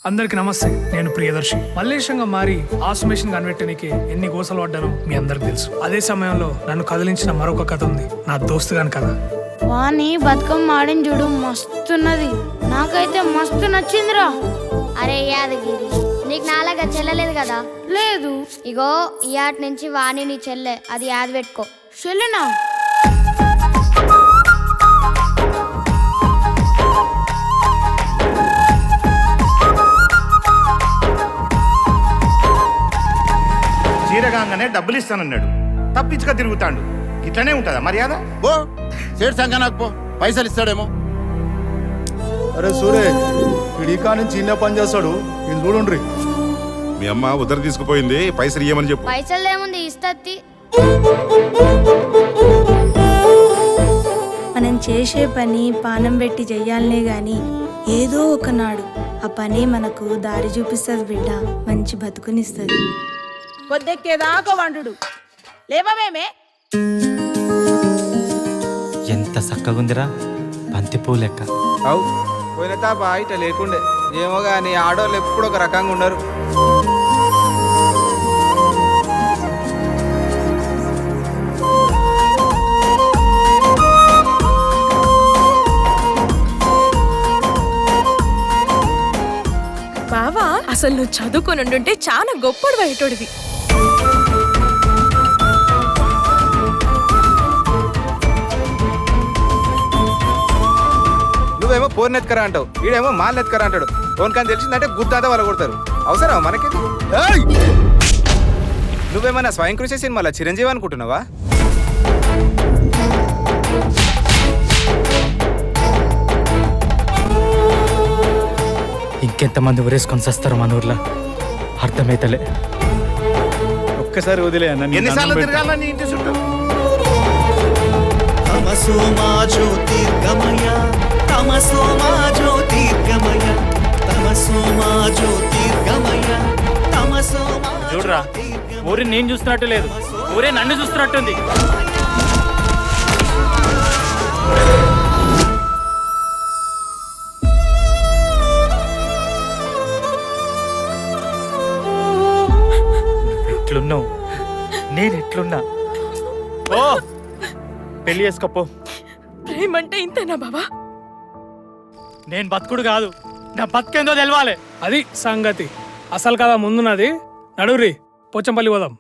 అందరికి నమస్తే. నేను ప్రియదర్శి. మల్లేశంగా మారి ఆసుమేషన్ కనిపెట్టడానికి ఎన్ని గోసలు పడ్డానో మీ అందరికి తెలుసు. అదే సమయంలో నన్ను కదిలించిన మరొక కథ ఉంది, నా దోస్తు గాని కథ. వాణి బతుకమ్మ ఆడిన చూడు, మస్తున్నది. నాకైతే మస్తు నచ్చిందిరా. అరే యాదగిరి, నీకు నాలాగా చెల్లలేదు కదా? లేదు. ఇగో ఈ ఆట నుంచి వాణి నీ చెల్లె, అది యాద పెట్టుకో. చెల్లెనా? చీరగానే డబ్బులు ఇస్తానన్నాడు, తప్పించుక తిరుగుతాడు. ఇట్లనే ఉంటుందా మర్యాద? ఓ సేట్ సంఖ్య నాకు పో, పైసలు ఇస్తాడేమో. అరే సూరే, ఇడీకా నుంచి ఇన్నే పని చేస్తాడు, ఇది చూడుండ్రి. మీ అమ్మ ఉద్దరు తీసుకుపోయింది, పైసలు ఇయ్యమని చెప్పు. పైసలు ఏముంది, ఇస్తత్తి. మనం చేసే పని పానం పెట్టి చెయ్యాలనే గాని ఏదో ఒకనాడు ఆ పని మనకు దారి చూపిస్తుంది బిడ్డ, మంచి బతుకునిస్తుంది. పొద్దెక్కేదాకా వండు. లేవమేమే. ఎంత చక్కగుందిరా, బంతిపూ లెక్క. అవు పోయిన తాప ఇట లేకుండే. ఏమో కానీ ఆడవాళ్ళు ఎప్పుడు ఒక రకంగా ఉండరు. బావా, అసలు నువ్వు చదువుకొని ఉండుంటే చాలా గొప్పడు బయటోడివి. నువ్వేమో పోర్న్ ఎత్కరా అంటావు, ఈడేమో మాల్ ఎత్కరా అంటాడు. ఓన్కాని తెలిసిందంటే గుర్తంతా వాళ్ళు కొడతారు. అవసరం మనకి? నువ్వేమన్నా స్వయం కృషి సినిమాలో చిరంజీవి అనుకుంటున్నావా? ఇంకెంతమంది ఊరేసుకొని వస్తారు మన ఊర్లో, అర్థమైతలే. ఒక్కసారి వదిలే అన్న. ఎన్నిసార్లు తిరగాల నీ ఇంటి చుట్టూ? చూడరా, ఊరి నేను చూస్తున్నట్టు లేదు, ఊరే నన్ను చూస్తున్నట్టుంది. ఎట్లున్నావు, నేను ఎట్లున్నా? ఓ పెళ్లి చేసుకోపో. ప్రేమంటే ఇంతేనా బావా? నేను బతుకుడు కాదు, నా బతుకేందో తెలవాలి. అది సంగతి. అసలు కదా ముందున్నది. నడురి, పోచంపల్లి పోదాం.